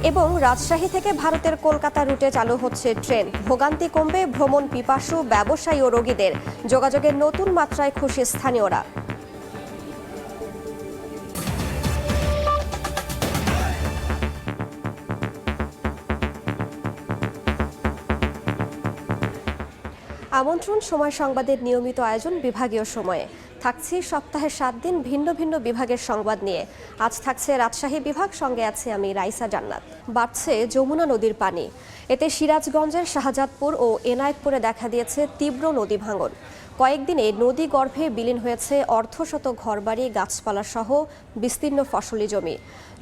এবং রাজশাহী থেকে ভারতের কলকাতা রুটে চালু হচ্ছে ট্রেন। ভোগান্তি কমবে ভ্রমণ পিপাসু ব্যবসায়ী ও রোগীদের। যোগাযোগের নতুন মাত্রায় খুশি স্থানীয়রা। আমন্ত্রণ সময় সংবাদের নিয়মিত আয়োজন বিভাগীয় সময়ে। থাকছি সপ্তাহে 7 দিন ভিন্ন ভিন্ন বিভাগের সংবাদ নিয়ে। আজ থাকছে রাজশাহী বিভাগ, সঙ্গে আছে আমি রাইসা জান্নাত। বাড়ছে যমুনা নদীর পানি। এতে সিরাজগঞ্জের শাহজাদপুর ও এনায়েতপুরে দেখা দিয়েছে তীব্র নদী ভাঙন। কয়েকদিনে নদী গর্ভে বিলীন হয়েছে অর্ধশত ঘরবাড়ি, গাছপালা সহ বিস্তীর্ণ ফসলি জমি।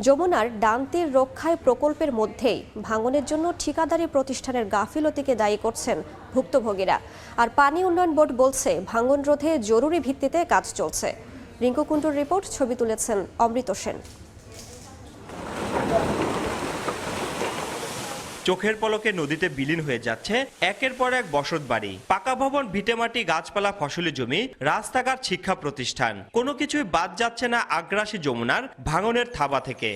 যমুনার ডান তীর রক্ষায় প্রকল্পের মধ্যেই ভাঙনের জন্য ঠিকাদারি প্রতিষ্ঠানের গাফিলতিকে দায়ী করছেন ভুক্তভোগীরা। আর পানি উন্নয়ন বোর্ড বলছে ভাঙন রোধে জরুরি ভিত্তিতে কাজ চলছে। রিঙ্কু কুণ্ডুর রিপোর্ট, ছবি তুলেছেন অমৃত সেন। চোখের পলকে নদীতে বিলীন হয়ে যাচ্ছে একের পর এক বসতবাড়ি, পাকা ভবন, ভিটেমাটি, গাছপালা, ফসলি জমি, রাস্তাঘাট, শিক্ষা প্রতিষ্ঠান। কোনো কিছুই বাদ যাচ্ছে না আগ্রাসী যমুনার ভাঙনের থাবা থেকে।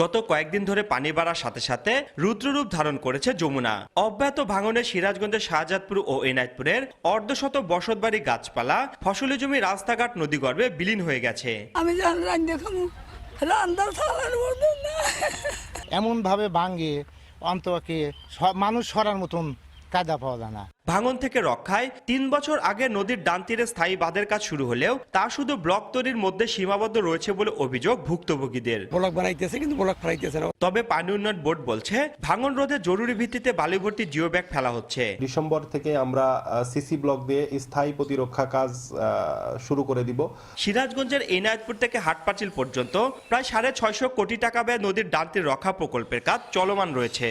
গত কয়েকদিন ধরে পানি বাড়ার সাথে সাথে রুদ্ররূপ ধারণ করেছে যমুনা। অব্যাহত ভাঙনে সিরাজগঞ্জের শাহজাদপুর ও এনায়েতপুরের অর্ধশত বসতবাড়ি, গাছপালা, ফসলি জমি, রাস্তাঘাট নদীগর্ভে বিলীন হয়ে গেছে। আমি এমন ভাবে ভাঙে অন্তকে মানুষ সরার মতন কায়দা পাওয়া যায় না। ভাঙন থেকে রক্ষায় 3 বছর আগে নদীর ডান তীরে স্থায়ী বাঁধের কাজ শুরু হলেও তা শুধু ব্লক তৈরির মধ্যে সীমাবদ্ধ রয়েছে বলে অভিযোগ ভুক্তভোগীদের। ব্লক বানাইতেছে কিন্তু ব্লক ফেলাইতেছে না। তবে পানি উন্নয়ন বোর্ড বলছে ভাঙন রোধে জরুরি ভিত্তিতে বালি ভর্তি জিও ব্যাগ ফেলা হচ্ছে। ডিসেম্বর থেকে আমরা সিসি ব্লক দিয়ে স্থায়ী প্রতিরক্ষা কাজ শুরু করে দিব। সিরাজগঞ্জের এনায়েতপুর থেকে হাটপাঁচিল পর্যন্ত প্রায় 650 কোটি টাকা ব্যয়ে নদীর ডান তীর রক্ষা প্রকল্পের কাজ চলমান রয়েছে।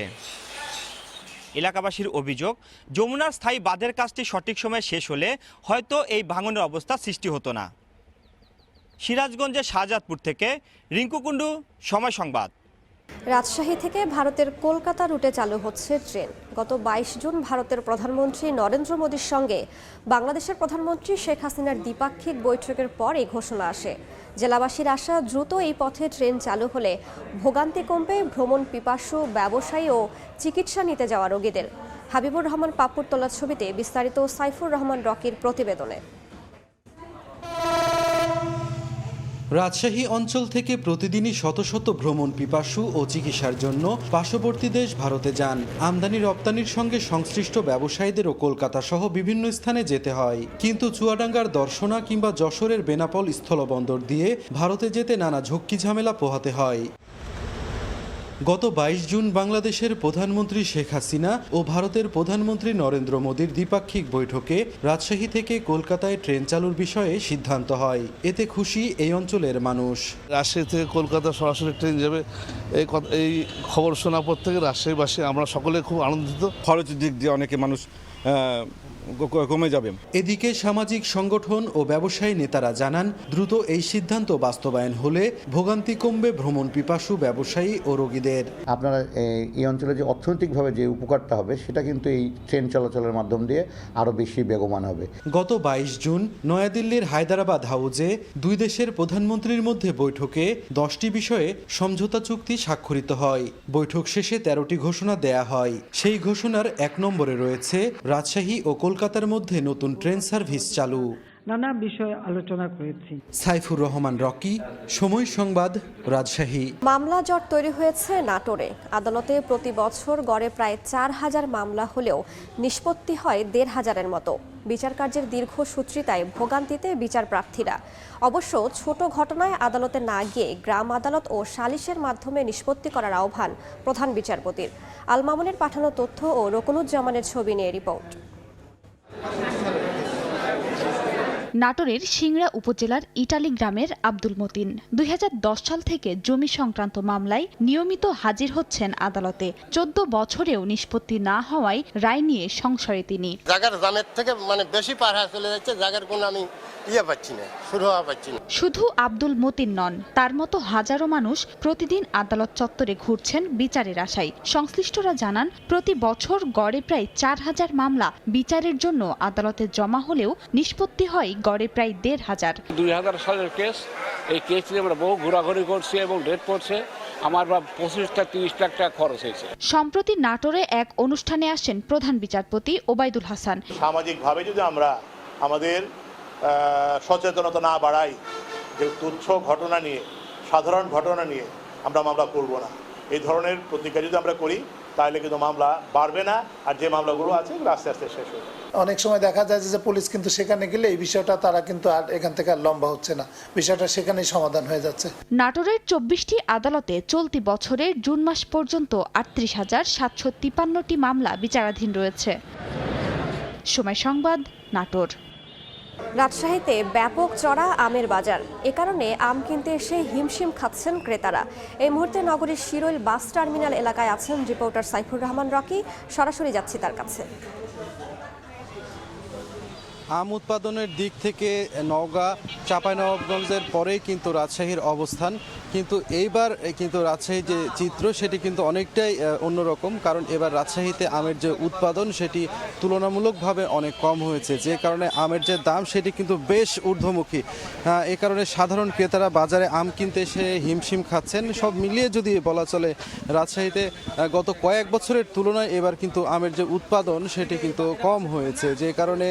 এলাকাবাসীর অভিযোগ, যমুনার স্থায়ী বাঁধের কাজটি সঠিক সময়ে শেষ হলে হয়তো এই ভাঙনের অবস্থা সৃষ্টি হতো না। সিরাজগঞ্জের শাহজাদপুর থেকে রিঙ্কু কুণ্ডু, সময় সংবাদ। রাজশাহী থেকে ভারতের কলকাতা রুটে চালু হচ্ছে ট্রেন। গত 22 জুন ভারতের প্রধানমন্ত্রী নরেন্দ্র মোদীর সঙ্গে বাংলাদেশের প্রধানমন্ত্রী শেখ হাসিনার দ্বিপাক্ষিক বৈঠকের পর এই ঘোষণা আসে। জেলাবাসীর আশা, দ্রুত এই পথে ট্রেন চালু হলে ভোগান্তি কমবে ভ্রমণ পিপাসু ব্যবসায়ী ও চিকিৎসা নিতে যাওয়া রোগীদের। হাবিবুর রহমান পাপ্পুর তোলা ছবিতে বিস্তারিত সাইফুর রহমান রকির প্রতিবেদনে। রাজশাহী অঞ্চল থেকে প্রতিদিনই শত শত ভ্রমণ পিপাসু ও চিকিৎসার জন্য পার্শ্ববর্তী দেশ ভারতে যান। আমদানি রপ্তানির সঙ্গে সংশ্লিষ্ট ব্যবসায়ীদেরও কলকাতা সহ বিভিন্ন স্থানে যেতে হয়। কিন্তু চুয়াডাঙ্গার দর্শনা কিংবা যশোরের বেনাপোল স্থলবন্দর দিয়ে ভারতে যেতে নানা ঝক্কি ঝামেলা পোহাতে হয়। গত 22 জুন বাংলাদেশের প্রধানমন্ত্রী শেখ হাসিনা ও ভারতের প্রধানমন্ত্রী নরেন্দ্র মোদীর দ্বিপাক্ষিক বৈঠকে রাজশাহী থেকে কলকাতায় ট্রেন চালুর বিষয়ে সিদ্ধান্ত হয়। এতে খুশি এই অঞ্চলের মানুষ। রাজশাহী থেকে কলকাতা সরাসরি ট্রেন যাবে, এই খবর শোনার পর থেকে রাজশাহীবাসী আমরা সকলে খুব আনন্দিত। খরচের দিক দিয়ে অনেকে মানুষ কমে যাবে। এদিকে সামাজিক সংগঠন ও ব্যবসায়ী নেতারা জানান, দ্রুত এই সিদ্ধান্ত বাস্তবায়ন হলে ভোগান্তি কমবে ভ্রমণ পিপাসু ব্যবসায়ী ও রোগীদের। আপনারা এই অঞ্চলে যে অর্থনৈতিকভাবে যে উপকারটা হবে সেটা কিন্তু এই ট্রেন চলাচলের মাধ্যম দিয়ে আরও বেশি বেগবান হবে। গত 22 জুন নয়াদিল্লির হায়দ্রাবাদ হাউজে দুই দেশের প্রধানমন্ত্রীর মধ্যে বৈঠকে 10টি বিষয়ে সমঝোতা চুক্তি স্বাক্ষরিত হয়। বৈঠক শেষে 13টি ঘোষণা দেয়া হয়। সেই ঘোষণার 1 নম্বরে রয়েছে রাজশাহী ও কলকাতার মধ্যে নতুন ট্রেন সার্ভিস চালু। নানা বিষয়ে আলোচনা করেছি। সাইফুর রহমান রকি, সময় সংবাদ, রাজশাহী। মামলা জট তৈরি হয়েছে নাটোরে। আদালতে প্রতি বছর গড়ে প্রায় 4000 মামলা হলেও নিষ্পত্তি হয় 1500-এর মতো। বিচার কার্যের দীর্ঘসূত্রিতায় ভোগান্তিতে বিচার প্রার্থীরা। অবশ্য ছোট ঘটনায় আদালতে না গিয়ে গ্রাম আদালত ও সালিশের মাধ্যমে নিষ্পত্তি করার আহ্বান প্রধান বিচারপতির। আল মামুনের পাঠানো তথ্য ও রকুনুজ্জামানের ছবি নিয়ে রিপোর্ট। নাটোরের সিংড়া উপজেলার ইটালি গ্রামের আব্দুল মতিন 2010 সাল থেকে জমি সংক্রান্ত মামলায় নিয়মিত হাজির হচ্ছেন আদালতে। 14 বছরেও নিষ্পত্তি না হওয়ায় রায় নিয়ে সংশয়ে তিনি। জায়গার দামের থেকে বেশি পার হয়ে চলে যাচ্ছে, জায়গার কোনো আমি পাচ্ছি না, শুরু হওয়া পাচ্ছি না। শুধু আব্দুল মতিন নন, তার মতো হাজারো মানুষ প্রতিদিন আদালত চত্বরে ঘুরছেন বিচারের আশায়। সংশ্লিষ্টরা জানান, প্রতি বছর গড়ে প্রায় 4000 মামলা বিচারের জন্য আদালতে জমা হলেও নিষ্পত্তি হয় গড়ে প্রায় ১,৫০০। ২০০০ সালের কেস, এই কেস নিয়ে আমরা বহু ঘোরাঘুরি করছি এবং ডেট পড়ছে। আমার 25-30 লাখ টাকা খরচ হয়েছে। সম্প্রতি নাটোরে এক অনুষ্ঠানে আসেন প্রধান বিচারপতি ওবায়দুল হাসান। সামাজিকভাবে যদি আমরা আমাদের সচেতনতা না বাড়াই, যে তুচ্ছ ঘটনা নিয়ে, সাধারণ ঘটনা নিয়ে আমরা মামলা করব না, এই ধরনের প্রতিজ্ঞা যদি আমরা করি তাহলে কিন্তু মামলা বাড়বে না, আর যে মামলাগুলো আছে এগুলো আস্তে আস্তে শেষ হবে। অনেক সময় দেখা যায় যে পুলিশ কিন্তু সেখানে গেলে এই বিষয়টা তারা কিন্তু আর এখান থেকে আর লম্বা হচ্ছে না, বিষয়টা সেখানেই সমাধান হয়ে যাচ্ছে। নাটোরের ২৪টি আদালতে চলতি বছরের জুন মাস পর্যন্ত ৩৮,৭৫৩টি মামলা বিচারাধীন রয়েছে। সময় সংবাদ, নাটোর। রাজশাহীতে ব্যাপক চড়া আমের বাজার, এ কারণে আম কিনতে এসে হিমশিম খাচ্ছেন ক্রেতারা। এই মুহূর্তে নগরীর শিরোইল বাস টার্মিনাল এলাকায় আছেন রিপোর্টার সাইফুর রহমান রকি, সরাসরি যাচ্ছি তার কাছে। আম উৎপাদনের দিক থেকে নওগাঁ, চাঁপাইনবাবগঞ্জের পরেই কিন্তু রাজশাহীর অবস্থান, কিন্তু এইবার কিন্তু রাজশাহীর যে চিত্র সেটি কিন্তু অনেকটাই অন্যরকম, কারণ এবার রাজশাহীতে আমের যে উৎপাদন সেটি তুলনামূলকভাবে অনেক কম হয়েছে, যে কারণে আমের যে দাম সেটি কিন্তু বেশ ঊর্ধ্বমুখী। এ কারণে সাধারণ ক্রেতারা বাজারে আম কিনতে এসে হিমশিম খাচ্ছেন। সব মিলিয়ে যদি বলা চলে, রাজশাহীতে গত কয়েক বছরের তুলনায় এবার কিন্তু আমের যে উৎপাদন সেটি কিন্তু কম হয়েছে, যে কারণে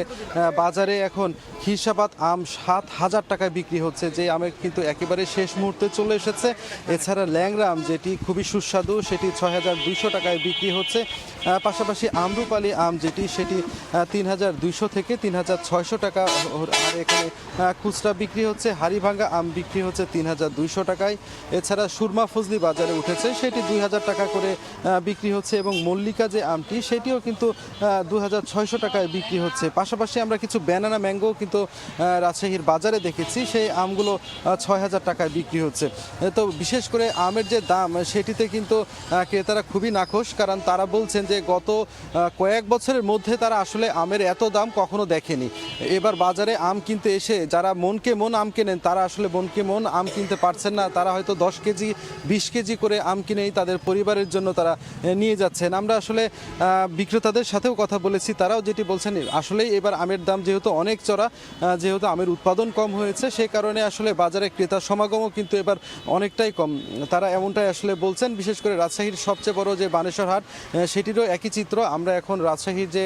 বাজারে এখন হিসাবাত আম ৭,০০০ টাকায় বিক্রি হচ্ছে, যে আমের কিন্তু একেবারে শেষ মুহূর্তে চলে এসেছে। এছাড়া ল্যাংড়া আম যেটি খুবই সুস্বাদু সেটি ৬,২০০ টাকায় বিক্রি হচ্ছে। পাশাপাশি আমরুপালি আম যেটি সেটি ৩,২০০ থেকে ৩,৬০০ টাকা, আর এখানে খুচরা বিক্রি হচ্ছে। হাড়িভাঙ্গা আম বিক্রি হচ্ছে ৩,২০০ টাকায়। এছাড়া সুরমা ফজলি বাজারে উঠেছে, সেটি ২,০০০ টাকা করে বিক্রি হচ্ছে, এবং মল্লিকা যে আমটি সেটিও কিন্তু ২,৬০০ টাকায় বিক্রি হচ্ছে। পাশাপাশি আমরা কিছু ব্যানানা ম্যাঙ্গো কিন্তু রাজশাহীর বাজারে দেখেছি, সেই আমগুলো ৬,০০০ টাকায় বিক্রি হচ্ছে। তো বিশেষ করে আমের যে দাম সেটিতে কিন্তু ক্রেতারা খুবই নাখোশ, কারণ তারা বলছেন যে গত কয়েক বছরের মধ্যে তারা আসলে আমের এত দাম কখনো দেখেনি। এবার বাজারে আম কিনতে এসে যারা মনকে মন আম কেনেন তারা আসলে মনকে মন আম কিনতে পারছেন না, তারা হয়তো 10 কেজি 20 কেজি করে আম কিনেই তাদের পরিবারের জন্য তারা নিয়ে যাচ্ছেন। আমরা আসলে বিক্রেতাদের সাথেও কথা বলেছি, তারাও যেটি বলছেন আসলেই এবার আমের দাম যেহেতু অনেক চড়া, যেহেতু আমের উৎপাদন কম হয়েছে, সে কারণে আসলে বাজারে ক্রেতার সমাগমও কিন্তু এবার অনেকটাই কম, তারা এমনটাই আসলে বলছেন। বিশেষ করে রাজশাহীর সবচেয়ে বড় যে বানেশ্বর হাট, সেটিরও একই চিত্র। আমরা এখন রাজশাহীর যে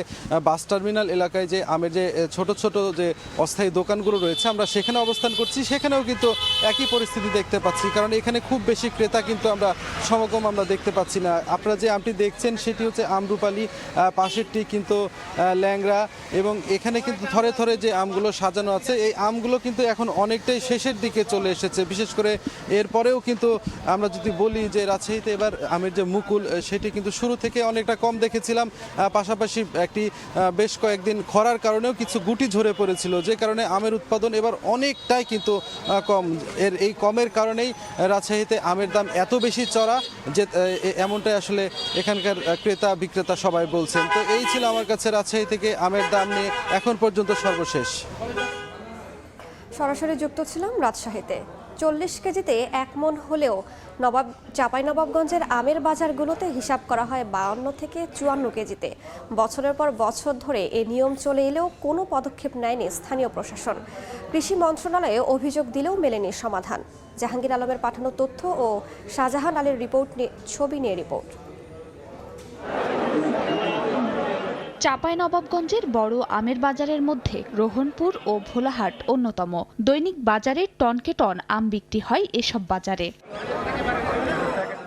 বাস টার্মিনাল এলাকায় যে আমের যে ছোট ছোট যে অস্থায়ী দোকানগুলো রয়েছে, আমরা সেখানে অবস্থান করছি, সেখানেও কিন্তু একই পরিস্থিতি দেখতে পাচ্ছি, কারণ এখানে খুব বেশি ক্রেতা কিন্তু আমরা সমাগম আমরা দেখতে পাচ্ছি না। আপনারা যে আমটি দেখছেন সেটি হচ্ছে আমরুপালি, পাশেরটি কিন্তু ল্যাংড়া, এবং এখানে কিন্তু থরে থরে যে আমগুলো সাজানো আছে, এই আমগুলো কিন্তু এখন অনেকটাই শেষের দিকে চলে এসেছে। বিশেষ করে এরপরেও কিন্তু আমরা যদি বলি যে রাজশাহীতে এবার আমের যে মুকুল সেটি কিন্তু শুরু থেকে অনেকটা কম দেখেছিলাম, পাশাপাশি একটি বেশ কয়েকদিন খরার কারণেও কিছু গুটি ঝরে পড়েছিল, যে কারণে আমের উৎপাদন এবার অনেকটাই কিন্তু কম। এই কমের কারণেই রাজশাহীতে আমের দাম এত বেশি চড়া, যে এমনটাই আসলে এখানকার ক্রেতা বিক্রেতা সবাই বলছেন। তো এই ছিল আমার কাছে রাজশাহী থেকে আমের দাম নিয়ে এখন পর্যন্ত সর্বশেষ। সরাসরি যুক্ত ছিলাম রাজশাহীতে। 40 কেজিতে 1 মণ হলেও চাঁপাইনবাবগঞ্জের আমের বাজারগুলোতে হিসাব করা হয় 52 থেকে 54 কেজিতে। বছরের পর বছর ধরে এই নিয়ম চলে এলেও কোনো পদক্ষেপ নেয়নি স্থানীয় প্রশাসন। কৃষি মন্ত্রণালয়ে অভিযোগ দিলেও মেলেনি সমাধান। জাহাঙ্গীর আলমের পাঠানো তথ্য ও শাহজাহান আলীর ছবি নিয়ে রিপোর্ট। চাঁপাইনবাবগঞ্জের বড় আমের বাজারের মধ্যে রোহনপুর ও ভোলাহাট অন্যতম। দৈনিক বাজারে টনকে টন আম বিক্রি হয় এসব বাজারে।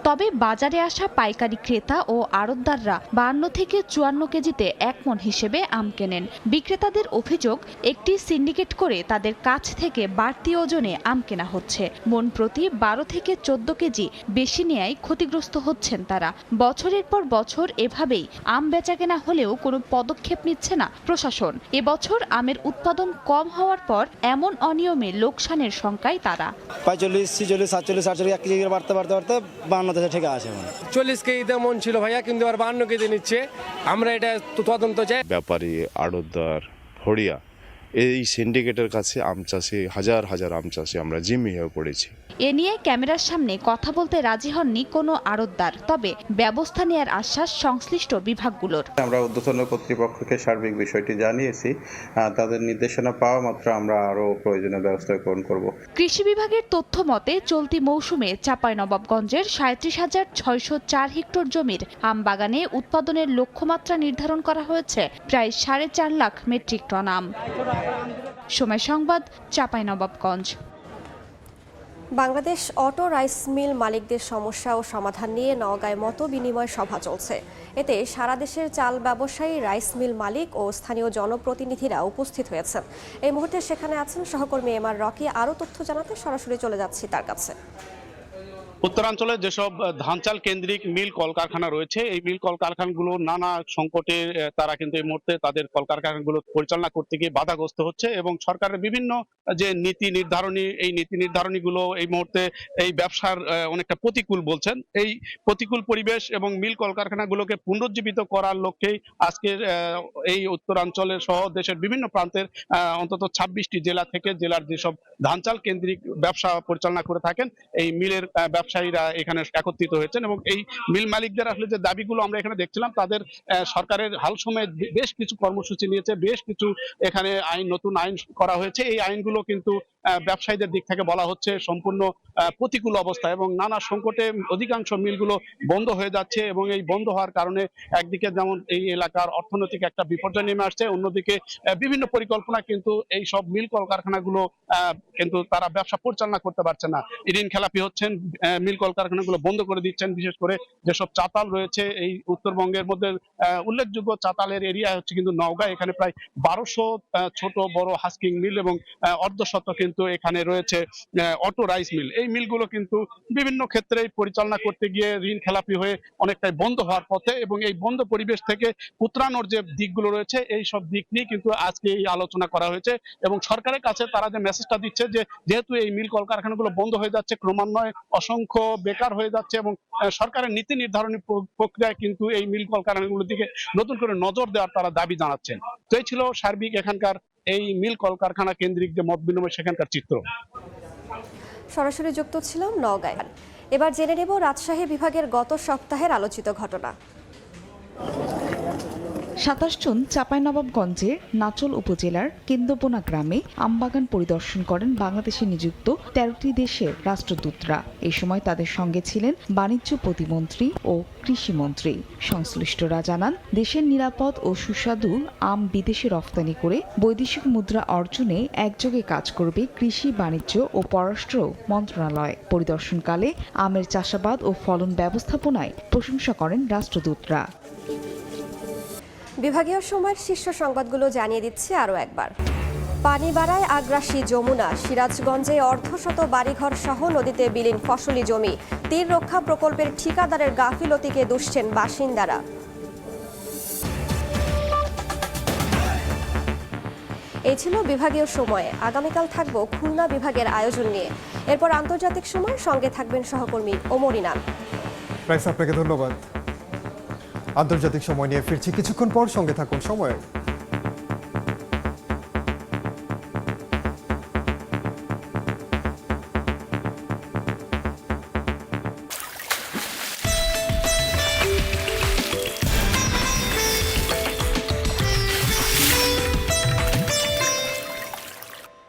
তবে বাজারে আসা পাইকারি ক্রেতা ও আড়তদাররা 52 থেকে 54 কেজিতে 1 মণ হিসেবে আম কেনেন। বিক্রেতাদের অভিযোগ, একটি সিন্ডিকেট করে তাদের কাছ থেকে বাড়তি ওজনে আম কেনা হচ্ছে। মণ প্রতি 12 থেকে 14 কেজি বেশি নেয়ায় ক্ষতিগ্রস্ত হচ্ছেন তারা। বছরের পর বছর এভাবেই আম বেচাকেনা হলেও কোনো পদক্ষেপ নিচ্ছে না প্রশাসন। এবছর আমের উৎপাদন কম হওয়ার পর এমন অনিয়মে লোকসানের শঙ্কায় তারা। 45, 46, 47, 48 এক কেজি বাড়তে বাড়তে বাড়তে 52 থেকে আসে। 40 কেজিতে মন ছিল ভাইয়া, কিন্তু আর 52 কেজি নিচ্ছে। আমরা এটা তদন্ত চাই। ব্যাপারী, আড়তদার, ফড়িয়া এই সিন্ডিকেটের কাছে আম চাষি হাজার হাজার আম চাষি আমরা জিম্মি হয়ে পড়েছি। এ নিয়ে ক্যামেরার সামনে কথা বলতে রাজি হননি কোনো আড়তদার, তবে ব্যবস্থা নেয়ার আশ্বাস সংশ্লিষ্ট বিভাগগুলোর। আমরা ঊর্ধ্বতন কর্তৃপক্ষকে সার্বিক বিষয়টি জানিয়েছি, তাদের নির্দেশনা পাওয়া মাত্র আমরা আরও প্রয়োজনীয় ব্যবস্থা গ্রহণ করব। কৃষি বিভাগের তথ্য মতে চলতি মৌসুমে চাঁপাইনবাবগঞ্জের 37,604 হেক্টর জমির আম বাগানে উৎপাদনের লক্ষ্যমাত্রা নির্ধারণ করা হয়েছে প্রায় 4.5 লাখ মেট্রিক টন আম। সময় সংবাদ, Chapainawabganj. Bangladesh auto rice mill মালিকদের সমস্যা ও সমাধান নিয়ে নওগাঁয় মত বিনিময় সভা চলছে। এতে সারা দেশের চাল ব্যবসায়ী, রাইস মিল মালিক ও স্থানীয় জনপ্রতিনিধিরা উপস্থিত হয়েছেন। এই মুহূর্তে সেখানে আছেন সহকর্মী এম আর রকি। আরও তথ্য জানাতে সরাসরি চলে যাচ্ছি তার কাছে। উত্তরাঞ্চলে যেসব ধান চাল কেন্দ্রিক মিল কলকারখানা রয়েছে, এই মিল কলকারখানাগুলো নানা সংকটে তারা কিন্তু এই মুহূর্তে তাদের কলকারখানাগুলো পরিচালনা করতে গিয়ে বাধাগ্রস্ত হচ্ছে এবং সরকারের বিভিন্ন যে নীতি নির্ধারণী, এই নীতি নির্ধারণীগুলো এই মুহূর্তে এই ব্যবসার অনেকটা প্রতিকূল বলছেন। এই প্রতিকূল পরিবেশ এবং মিল কলকারখানাগুলোকে পুনরুজ্জীবিত করার লক্ষ্যেই আজকের এই উত্তরাঞ্চলের সহ দেশের বিভিন্ন প্রান্তের অন্তত 26টি জেলা থেকে জেলার যেসব ধান চাল কেন্দ্রিক ব্যবসা পরিচালনা করে থাকেন এই মিলের ব্যবসায়ীরা এখানে একত্রিত হয়েছেন এবং এই মিল মালিকদের আসলে যে দাবিগুলো আমরা এখানে দেখছিলাম, তাদের সরকারের হাল সময়ে বেশ কিছু কর্মসূচি নিয়েছে, বেশ কিছু এখানে নতুন আইন করা হয়েছে। এই আইনগুলো কিন্তু ব্যবসায়ীদের দিক থেকে বলা হচ্ছে সম্পূর্ণ প্রতিকূল অবস্থা এবং নানা সংকটে অধিকাংশ মিলগুলো বন্ধ হয়ে যাচ্ছে এবং এই বন্ধ হওয়ার কারণে একদিকে যেমন এই এলাকার অর্থনৈতিক একটা বিপর্যয় নেমে আসছে, অন্যদিকে বিভিন্ন পরিকল্পনা কিন্তু এই সব মিল কলকারখানাগুলো কিন্তু তারা ব্যবসা পরিচালনা করতে পারছে না, ঋণ খেলাপি হচ্ছেন, মিল কলকারখানাগুলো বন্ধ করে দিচ্ছেন। বিশেষ করে যেসব চাতাল রয়েছে এই উত্তরবঙ্গের মধ্যে উল্লেখযোগ্য চাতালের এরিয়া হচ্ছে কিন্তু নওগাঁ। এখানে প্রায় 1200 ছোট বড় হাস্কিং মিল এবং অর্ধশত কিন্তু এখানে রয়েছে অটো রাইস মিল। এই মিলগুলো কিন্তু বিভিন্ন ক্ষেত্রে পরিচালনা করতে গিয়ে ঋণ খেলাপি হয়ে অনেকটাই বন্ধ হওয়ার পথে এবং এই বন্ধ পরিবেশ থেকে উতরানোর যে দিকগুলো রয়েছে এই সব দিক নিয়ে কিন্তু আজকে এই আলোচনা করা হয়েছে এবং সরকারের কাছে তারা যে মেসেজটা দিচ্ছে যে যেহেতু এই মিল কলকারখানাগুলো বন্ধ হয়ে যাচ্ছে, ক্রমান্বয়ে অসংখ্য বেকার হয়ে যাচ্ছে এবং সরকারের নীতি নির্ধারণী প্রক্রিয়ায় কিন্তু এই মিল কলকারখানাগুলোর দিকে নতুন করে নজর দেওয়ার তারা দাবি জানাচ্ছেন। তো এই ছিল সার্বিক এখানকার এই মিল কলকারখানা কেন্দ্রিক যে মত বিনিময় সেখানকার চিত্র। সরাসরি যুক্ত ছিলাম নওগাঁয়। এবার জেনে নেব রাজশাহী বিভাগের গত সপ্তাহের আলোচিত ঘটনা। 27 জুন চাঁপাইনবাবগঞ্জের নাচল উপজেলার কেন্দ্রবোনা গ্রামে আমবাগান পরিদর্শন করেন বাংলাদেশে নিযুক্ত 13টি দেশের রাষ্ট্রদূতরা। এই সময় তাদের সঙ্গে ছিলেন বাণিজ্য প্রতিমন্ত্রী ও কৃষিমন্ত্রী। সংশ্লিষ্টরা জানান, দেশের নিরাপদ ও সুস্বাদু আম বিদেশে রফতানি করে বৈদেশিক মুদ্রা অর্জনে একযোগে কাজ করবে কৃষি, বাণিজ্য ও পররাষ্ট্র মন্ত্রণালয়। পরিদর্শনকালে আমের চাষাবাদ ও ফলন ব্যবস্থাপনায় প্রশংসা করেন রাষ্ট্রদূতরা। বিভাগীয় সময়ের শীর্ষ সংবাদগুলো জানিয়ে দিচ্ছি আরও একবার। পানি বাড়ায় আগ্রাসী যমুনা। সিরাজগঞ্জে অর্ধশত বাড়িঘর সহ নদীতে বিলীন ফসলি জমি। তীর রক্ষা প্রকল্পের ঠিকাদারের গাফিলতিকে দুষছেন বাসিন্দারা। এই ছিল বিভাগীয় সময়ে। আগামীকাল থাকবো খুলনা বিভাগের আয়োজন নিয়ে। এরপর আন্তর্জাতিক সময়, সঙ্গে থাকবেন সহকর্মী ওমর ইনাম। আপনাকে ধন্যবাদ। আন্তর্জাতিক সময় নিয়ে ফিরছি কিছুক্ষণ পর, সঙ্গে থাকুন সময়।